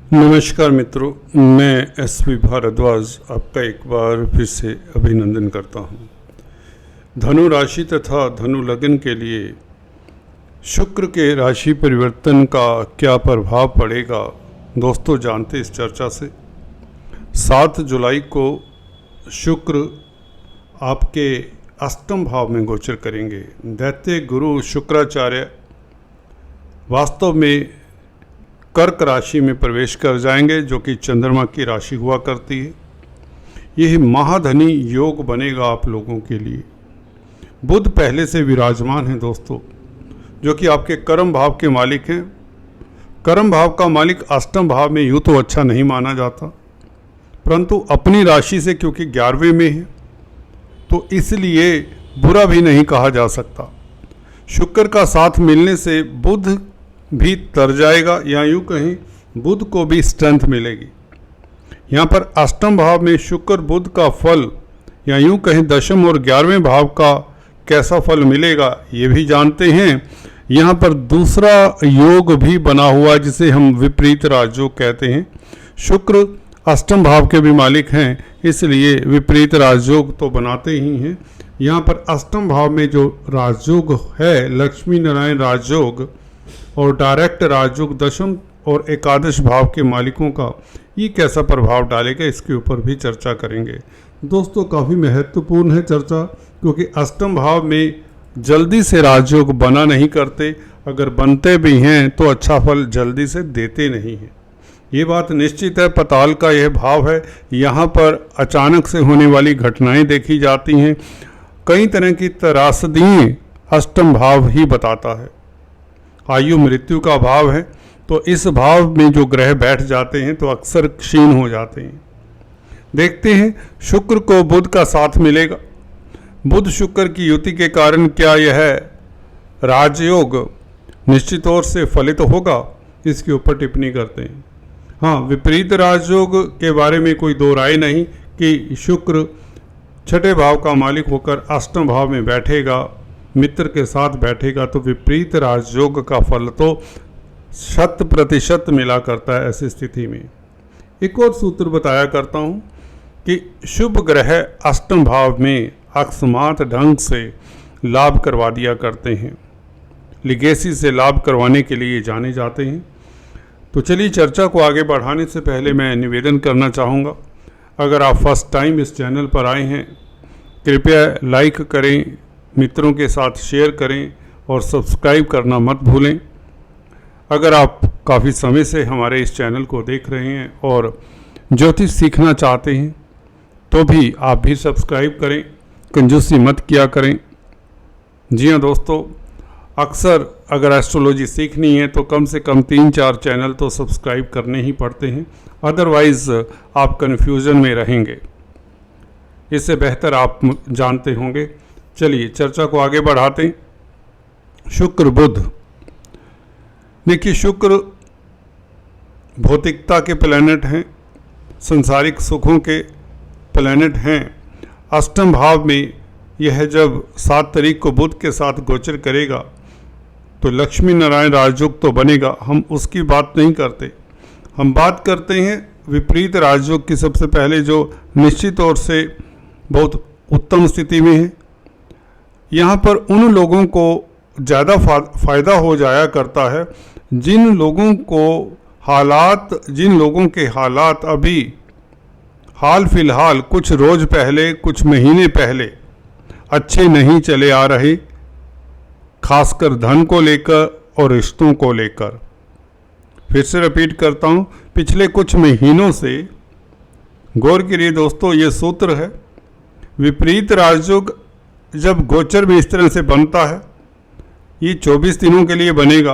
नमस्कार मित्रों, मैं एसपी भारद्वाज आपका एक बार फिर से अभिनंदन करता हूं। धनु राशि तथा धनु लग्न के लिए शुक्र के राशि परिवर्तन का क्या प्रभाव पड़ेगा दोस्तों, जानते इस चर्चा से। 7 जुलाई को शुक्र आपके अष्टम भाव में गोचर करेंगे। दैत्य गुरु शुक्राचार्य वास्तव में कर्क राशि में प्रवेश कर जाएंगे, जो कि चंद्रमा की राशि हुआ करती है। यह महाधनी योग बनेगा आप लोगों के लिए। बुध पहले से विराजमान है दोस्तों, जो कि आपके कर्म भाव के मालिक हैं। कर्म भाव का मालिक अष्टम भाव में यूँ तो अच्छा नहीं माना जाता, परंतु अपनी राशि से क्योंकि 11वें में है तो इसलिए बुरा भी नहीं कहा जा सकता। शुक्र का साथ मिलने से बुध भी तर जाएगा, या यूँ कहें बुध को भी स्ट्रेंथ मिलेगी। यहाँ पर अष्टम भाव में शुक्र बुध का फल, या यूँ कहें दशम और 11वें भाव का कैसा फल मिलेगा ये भी जानते हैं। यहाँ पर दूसरा योग भी बना हुआ जिसे हम विपरीत राजयोग कहते हैं। शुक्र अष्टम भाव के भी मालिक हैं, इसलिए विपरीत राजयोग तो बनाते ही हैं। यहाँ पर अष्टम भाव में जो राजयोग है, लक्ष्मी नारायण राजयोग और डायरेक्ट राजयोग दशम और एकादश भाव के मालिकों का ये कैसा प्रभाव डालेगा, इसके ऊपर भी चर्चा करेंगे दोस्तों। काफ़ी महत्वपूर्ण है चर्चा, क्योंकि अष्टम भाव में जल्दी से राजयोग बना नहीं करते, अगर बनते भी हैं तो अच्छा फल जल्दी से देते नहीं हैं। ये बात निश्चित है। पताल का यह भाव है, यहाँ पर अचानक से होने वाली घटनाएं देखी जाती हैं। कई तरह की त्रासदियां अष्टम भाव ही बताता है। आयु मृत्यु का भाव है, तो इस भाव में जो ग्रह बैठ जाते हैं तो अक्सर क्षीण हो जाते हैं। देखते हैं शुक्र को बुध का साथ मिलेगा। बुध शुक्र की युति के कारण क्या यह राजयोग निश्चित तौर से फलित होगा, इसके ऊपर टिप्पणी करते हैं। हाँ, विपरीत राजयोग के बारे में कोई दो राय नहीं कि शुक्र छठे भाव का मालिक होकर अष्टम भाव में बैठेगा, मित्र के साथ बैठेगा, तो विपरीत राजयोग का फल तो 100% मिला करता है। ऐसी स्थिति में एक और सूत्र बताया करता हूँ कि शुभ ग्रह अष्टम भाव में अकस्मात ढंग से लाभ करवा दिया करते हैं, लिगेसी से लाभ करवाने के लिए जाने जाते हैं। तो चलिए चर्चा को आगे बढ़ाने से पहले मैं निवेदन करना चाहूँगा, अगर आप फर्स्ट टाइम इस चैनल पर आए हैं कृपया लाइक करें, मित्रों के साथ शेयर करें और सब्सक्राइब करना मत भूलें। अगर आप काफ़ी समय से हमारे इस चैनल को देख रहे हैं और ज्योतिष सीखना चाहते हैं तो भी आप भी सब्सक्राइब करें, कंजूसी मत किया करें। जी हाँ दोस्तों, अक्सर अगर एस्ट्रोलॉजी सीखनी है तो कम से कम 3-4 चैनल तो सब्सक्राइब करने ही पड़ते हैं, अदरवाइज़ आप कन्फ्यूज़न में रहेंगे। इससे बेहतर आप जानते होंगे। चलिए चर्चा को आगे बढ़ाते हैं। शुक्र बुध, देखिए शुक्र भौतिकता के प्लैनेट हैं, संसारिक सुखों के प्लैनेट हैं। अष्टम भाव में यह जब 7 तारीख को बुध के साथ गोचर करेगा तो लक्ष्मी नारायण राजयोग तो बनेगा। हम उसकी बात नहीं करते, हम बात करते हैं विपरीत राजयोग की। सबसे पहले जो निश्चित तौर से बहुत उत्तम स्थिति में है, यहाँ पर उन लोगों को ज़्यादा फ़ायदा हो जाया करता है जिन लोगों के हालात अभी हाल फिलहाल कुछ रोज़ पहले, कुछ महीने पहले अच्छे नहीं चले आ रहे, खासकर धन को लेकर और रिश्तों को लेकर। फिर से रिपीट करता हूँ, पिछले कुछ महीनों से गौर करिए दोस्तों, ये सूत्र है। विपरीत राजयोग जब गोचर में इस तरह से बनता है, ये 24 दिनों के लिए बनेगा,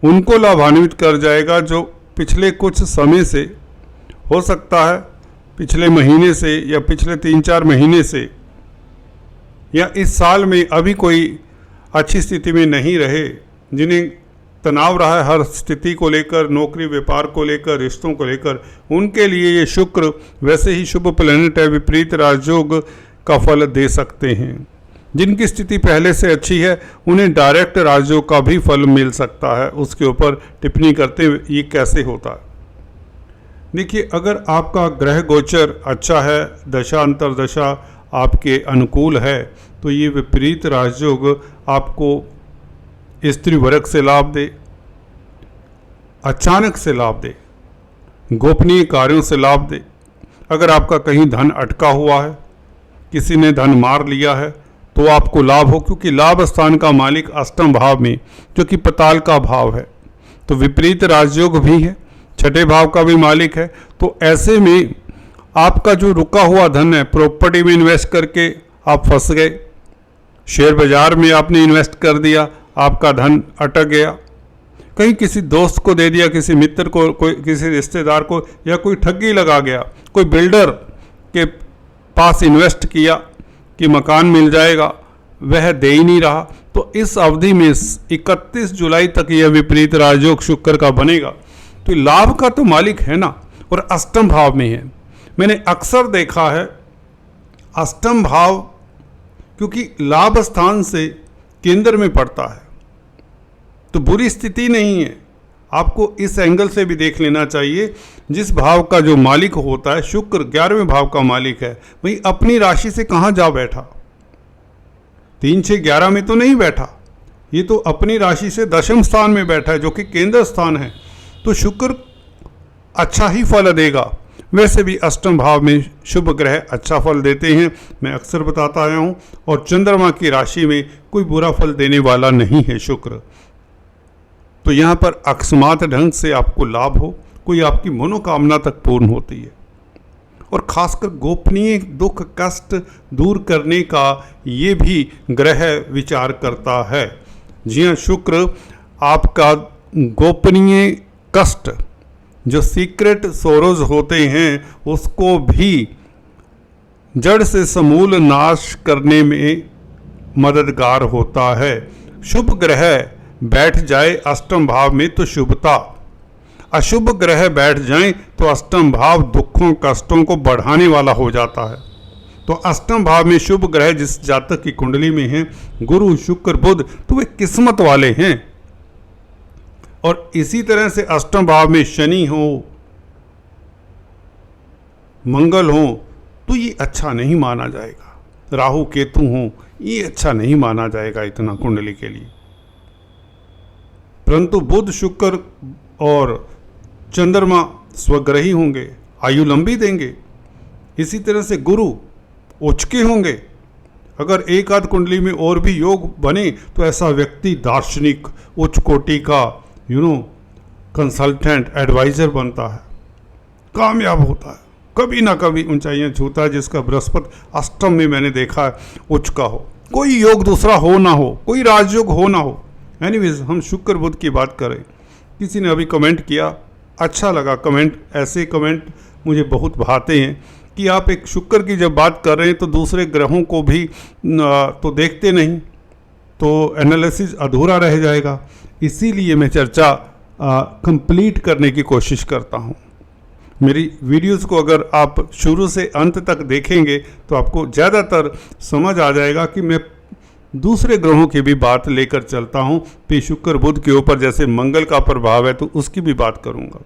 उनको लाभान्वित कर जाएगा जो पिछले कुछ समय से, हो सकता है पिछले महीने से या पिछले 3-4 महीने से, या इस साल में अभी कोई अच्छी स्थिति में नहीं रहे, जिन्हें तनाव रहा है हर स्थिति को लेकर, नौकरी व्यापार को लेकर, रिश्तों को लेकर, उनके लिए ये शुक्र वैसे ही शुभ प्लैनेट है, विपरीत राजयोग का फल दे सकते हैं। जिनकी स्थिति पहले से अच्छी है उन्हें डायरेक्ट राजयोग का भी फल मिल सकता है। उसके ऊपर टिप्पणी करते हुए ये कैसे होता है। देखिए, अगर आपका ग्रह गोचर अच्छा है, दशा अंतर्दशा आपके अनुकूल है, तो ये विपरीत राजयोग आपको स्त्री वर्ग से लाभ दे, अचानक से लाभ दे, गोपनीय कार्यों से लाभ दे। अगर आपका कहीं धन अटका हुआ है, किसी ने धन मार लिया है, तो आपको लाभ हो, क्योंकि लाभ स्थान का मालिक अष्टम भाव में, जो कि पताल का भाव है, तो विपरीत राजयोग भी है, छठे भाव का भी मालिक है। तो ऐसे में आपका जो रुका हुआ धन है, प्रॉपर्टी में इन्वेस्ट करके आप फंस गए, शेयर बाजार में आपने इन्वेस्ट कर दिया, आपका धन अटक गया, कहीं किसी दोस्त को दे दिया, किसी मित्र को, कोई किसी रिश्तेदार को, या कोई ठगी लगा गया, कोई बिल्डर के पास इन्वेस्ट किया कि मकान मिल जाएगा, वह दे ही नहीं रहा। तो इस अवधि में 31 जुलाई तक यह विपरीत राजयोग शुक्र का बनेगा। तो लाभ का तो मालिक है ना, और अष्टम भाव में है। मैंने अक्सर देखा है अष्टम भाव, क्योंकि लाभ स्थान से केंद्र में पड़ता है, तो बुरी स्थिति नहीं है। आपको इस एंगल से भी देख लेना चाहिए, जिस भाव का जो मालिक होता है, शुक्र 11वें भाव का मालिक है, वही अपनी राशि से कहाँ जा बैठा, 3 6 11 में तो नहीं बैठा, ये तो अपनी राशि से दशम स्थान में बैठा है, जो कि केंद्र स्थान है। तो शुक्र अच्छा ही फल देगा। वैसे भी अष्टम भाव में शुभ ग्रह अच्छा फल देते हैं, मैं अक्सर बताता आया हूँ, और चंद्रमा की राशि में कोई बुरा फल देने वाला नहीं है शुक्र। तो यहाँ पर अकस्मात ढंग से आपको लाभ हो, कोई आपकी मनोकामना तक पूर्ण होती है, और खासकर गोपनीय दुख कष्ट दूर करने का ये भी ग्रह विचार करता है। जी हाँ, शुक्र आपका गोपनीय कष्ट, जो सीक्रेट सोरोज होते हैं, उसको भी जड़ से समूल नाश करने में मददगार होता है। शुभ ग्रह बैठ जाए अष्टम भाव में तो शुभता, अशुभ ग्रह बैठ जाएं तो अष्टम भाव दुखों कष्टों को बढ़ाने वाला हो जाता है। तो अष्टम भाव में शुभ ग्रह जिस जातक की कुंडली में है, गुरु शुक्र बुध, तो वे किस्मत वाले हैं। और इसी तरह से अष्टम भाव में शनि हो, मंगल हो, तो ये अच्छा नहीं माना जाएगा। राहु केतु हो, ये अच्छा नहीं माना जाएगा इतना कुंडली के लिए। परंतु बुध शुक्र और चंद्रमा स्वग्रही होंगे, आयु लंबी देंगे। इसी तरह से गुरु उच्चके होंगे। अगर एक आध कुंडली में और भी योग बने तो ऐसा व्यक्ति दार्शनिक, उच्च कोटि का कंसल्टेंट, एडवाइजर बनता है, कामयाब होता है, कभी ना कभी ऊंचाइयां छूता है। जिसका बृहस्पति अष्टम में मैंने देखा है उच्च का हो, कोई योग दूसरा हो ना हो, कोई राजयोग हो ना हो। एनीवेज, हम शुक्र बुध की बात करें। किसी ने अभी कमेंट किया, अच्छा लगा कमेंट, ऐसे कमेंट मुझे बहुत भाते हैं कि आप एक शुक्र की जब बात कर रहे हैं तो दूसरे ग्रहों को भी तो देखते नहीं, तो एनालिसिस अधूरा रह जाएगा। इसीलिए मैं चर्चा कंप्लीट करने की कोशिश करता हूँ। मेरी वीडियोस को अगर आप शुरू से अंत तक देखेंगे तो आपको ज़्यादातर समझ आ जाएगा कि मैं दूसरे ग्रहों की भी बात लेकर चलता हूँ। फिर शुक्र बुध के ऊपर जैसे मंगल का प्रभाव है तो उसकी भी बात करूँगा।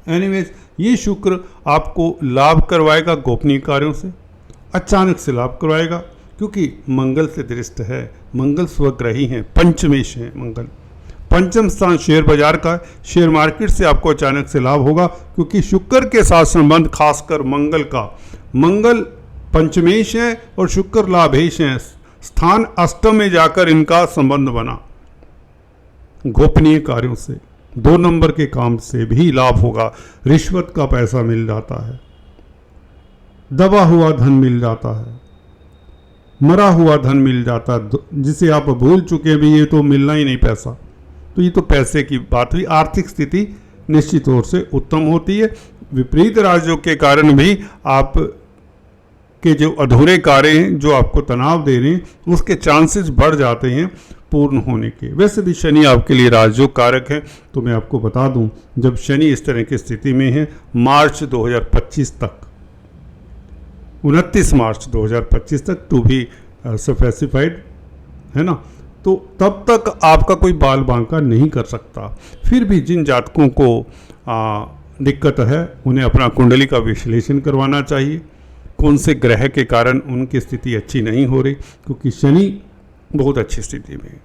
एनीवेज, ये शुक्र आपको लाभ करवाएगा गोपनीय कार्यों से, अचानक से लाभ करवाएगा, क्योंकि मंगल से दृष्ट है। मंगल स्वग्रही हैं, पंचमेश हैं मंगल। पंचम स्थान शेयर बाजार का, शेयर मार्केट से आपको अचानक से लाभ होगा, क्योंकि शुक्र के साथ संबंध खासकर मंगल का, मंगल पंचमेश है और शुक्र लाभेश है। स्थान अष्टम में जाकर इनका संबंध बना। गोपनीय कार्यों से, 2 नंबर के काम से भी लाभ होगा। रिश्वत का पैसा मिल जाता है, दबा हुआ धन मिल जाता है, मरा हुआ धन मिल जाता है, जिसे आप भूल चुके भी, ये तो मिलना ही नहीं पैसा। तो ये तो पैसे की बात हुई। आर्थिक स्थिति निश्चित तौर से उत्तम होती है। विपरीत राजयोग के कारण भी आप के जो अधूरे कार्य हैं, जो आपको तनाव दे रहे हैं, उसके चांसेस बढ़ जाते हैं पूर्ण होने के। वैसे भी शनि आपके लिए राजयोग कारक है। तो मैं आपको बता दूं, जब शनि इस तरह की स्थिति में है, मार्च 2025 तक, 29 मार्च 2025 तक टू भी स्पेसिफाइड है ना, तो तब तक आपका कोई बाल बांका नहीं कर सकता। फिर भी जिन जातकों को दिक्कत है उन्हें अपना कुंडली का विश्लेषण करवाना चाहिए, कौन से ग्रह के कारण उनकी स्थिति अच्छी नहीं हो रही, क्योंकि शनि बहुत अच्छी स्थिति में है।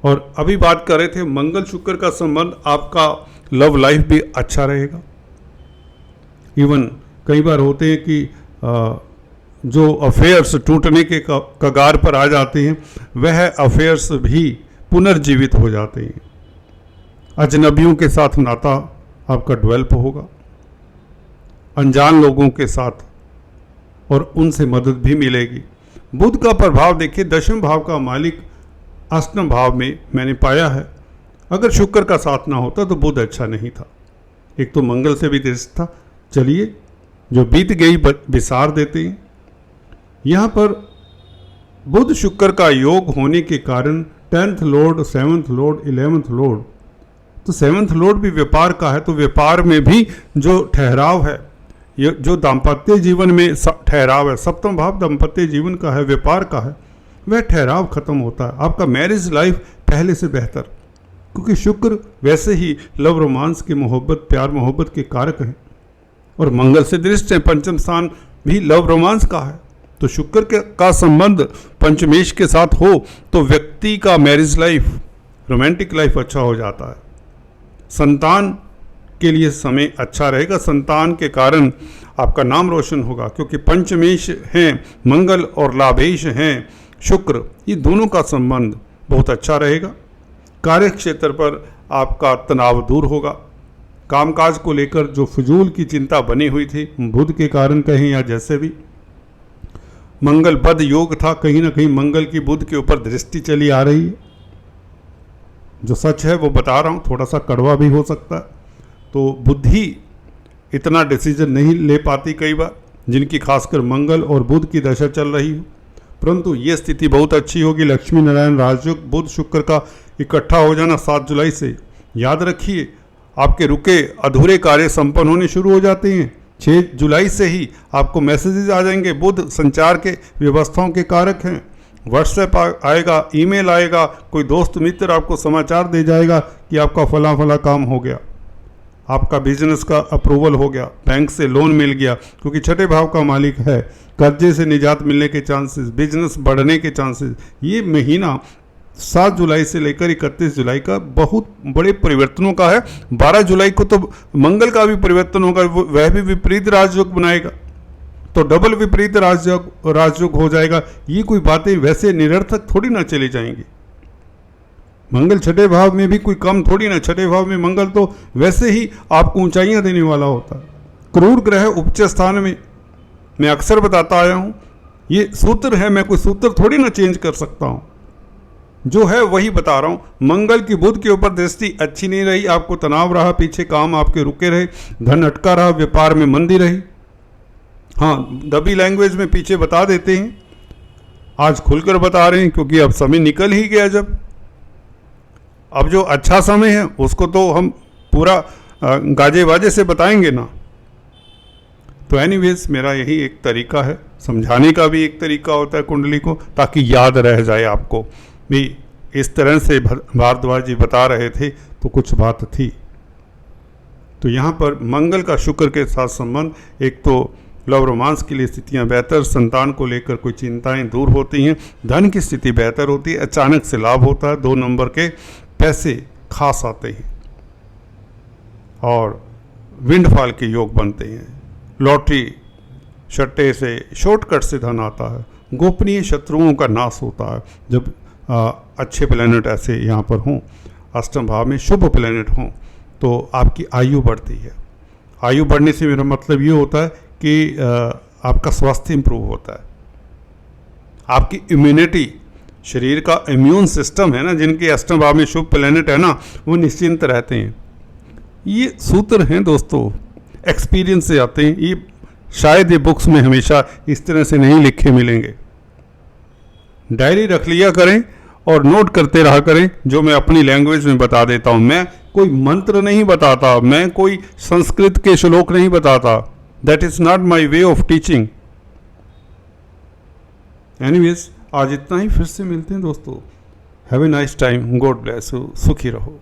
और अभी बात कर रहे थे मंगल शुक्र का संबंध, आपका लव लाइफ भी अच्छा रहेगा। इवन कई बार होते हैं कि जो अफेयर्स टूटने के कगार पर आ जाते हैं, वह अफेयर्स भी पुनर्जीवित हो जाते हैं। अजनबियों के साथ नाता आपका डेवलप होगा, अनजान लोगों के साथ, और उनसे मदद भी मिलेगी। बुध का प्रभाव देखिए, दशम भाव का मालिक अष्टम भाव में मैंने पाया है। अगर शुक्र का साथ ना होता तो बुध अच्छा नहीं था। एक तो मंगल से भी दृष्टि था। चलिए, जो बीत गई विसार देते हैं। यहाँ पर बुध शुक्र का योग होने के कारण 10th Lord, 7th Lord, 11th Lord, तो 7th लॉर्ड भी व्यापार का है। तो व्यापार में भी जो ठहराव है, ये जो दाम्पत्य जीवन में ठहराव है, सप्तम भाव दाम्पत्य जीवन का है, व्यापार का है, वह ठहराव खत्म होता है। आपका मैरिज लाइफ पहले से बेहतर, क्योंकि शुक्र वैसे ही लव रोमांस की मोहब्बत, प्यार मोहब्बत के कारक हैं, और मंगल से दृष्टि है, पंचम स्थान भी लव रोमांस का है। तो शुक्र का संबंध पंचमेश के साथ हो तो व्यक्ति का मैरिज लाइफ, रोमांटिक लाइफ अच्छा हो जाता है। संतान के लिए समय अच्छा रहेगा, संतान के कारण आपका नाम रोशन होगा, क्योंकि पंचमेश हैं मंगल और लाभेश हैं शुक्र, ये दोनों का संबंध बहुत अच्छा रहेगा। कार्य क्षेत्र पर आपका तनाव दूर होगा। कामकाज को लेकर जो फजूल की चिंता बनी हुई थी, बुध के कारण कहें या जैसे भी, मंगल बद योग था, कहीं ना कहीं मंगल की बुध के ऊपर दृष्टि चली आ रही है। जो सच है वो बता रहा हूँ, थोड़ा सा कड़वा भी हो सकता है। तो बुद्धि इतना डिसीजन नहीं ले पाती कई बार, जिनकी खासकर मंगल और बुध की दशा चल रही हो, परंतु ये स्थिति बहुत अच्छी होगी। लक्ष्मी नारायण राजयोग बुध शुक्र का इकट्ठा हो जाना 7 जुलाई से, याद रखिए आपके रुके अधूरे कार्य संपन्न होने शुरू हो जाते हैं। 6 जुलाई से ही आपको मैसेजेस आ जाएंगे। बुध संचार के व्यवस्थाओं के कारक हैं। व्हाट्सएप आएगा, ईमेल आएगा, कोई दोस्त मित्र आपको समाचार दे जाएगा कि आपका फला फला काम हो गया, आपका बिजनेस का अप्रूवल हो गया, बैंक से लोन मिल गया, क्योंकि छठे भाव का मालिक है। कर्जे से निजात मिलने के चांसेस, बिजनेस बढ़ने के चांसेस। ये महीना 7 जुलाई से लेकर 31 जुलाई का बहुत बड़े परिवर्तनों का है। 12 जुलाई को तो मंगल का भी परिवर्तन होगा, वह भी विपरीत राजयोग बनाएगा, तो डबल विपरीत राजयोग हो जाएगा। ये कोई बातें वैसे निरर्थक थोड़ी ना चली जाएंगी। मंगल छठे भाव में भी कोई कम थोड़ी ना, छठे भाव में मंगल तो वैसे ही आपको ऊंचाइयां देने वाला होता है। क्रूर ग्रह उच्च स्थान में, मैं अक्सर बताता आया हूं, ये सूत्र है, मैं कोई सूत्र थोड़ी ना चेंज कर सकता हूं, जो है वही बता रहा हूं। मंगल की बुध के ऊपर दृष्टि अच्छी नहीं रही, आपको तनाव रहा, पीछे काम आपके रुके रहे, धन अटका रहा, व्यापार में मंदी रही। हाँ, दबी लैंग्वेज में पीछे बता देते हैं, आज खुलकर बता रहे हैं, क्योंकि अब समय निकल ही गया। जब अब जो अच्छा समय है उसको तो हम पूरा गाजे बाजे से बताएंगे ना। तो एनीवेज, मेरा यही एक तरीका है, समझाने का भी एक तरीका होता है कुंडली को, ताकि याद रह जाए आपको भी। इस तरह से भारद्वाज जी बता रहे थे तो कुछ बात थी। तो यहाँ पर मंगल का शुक्र के साथ संबंध, एक तो लव रोमांस के लिए स्थितियाँ बेहतर, संतान को लेकर कोई चिंताएं दूर होती हैं, धन की स्थिति बेहतर होती है, अचानक से लाभ होता है, 2 नंबर के पैसे खास आते हैं, और विंडफॉल के योग बनते हैं। लॉटरी सट्टे से, शॉर्टकट से धन आता है। गोपनीय शत्रुओं का नाश होता है जब अच्छे प्लैनेट ऐसे यहाँ पर हों, अष्टम भाव में शुभ प्लैनेट हों, तो आपकी आयु बढ़ती है। आयु बढ़ने से मेरा मतलब ये होता है कि आपका स्वास्थ्य इंप्रूव होता है, आपकी इम्यूनिटी, शरीर का इम्यून सिस्टम है ना, जिनके अष्टम भाव में शुभ प्लैनेट है ना, वो निश्चिंत रहते हैं। ये सूत्र हैं दोस्तों, एक्सपीरियंस से आते हैं। ये शायद ये बुक्स में हमेशा इस तरह से नहीं लिखे मिलेंगे। डायरी रख लिया करें और नोट करते रहा करें, जो मैं अपनी लैंग्वेज में बता देता हूँ। मैं कोई मंत्र नहीं बताता, मैं कोई संस्कृत के श्लोक नहीं बताता। That is not my way of teaching. Anyways, आज इतना ही, फिर से मिलते हैं दोस्तों। Have a nice time, God bless you, सुखी रहो।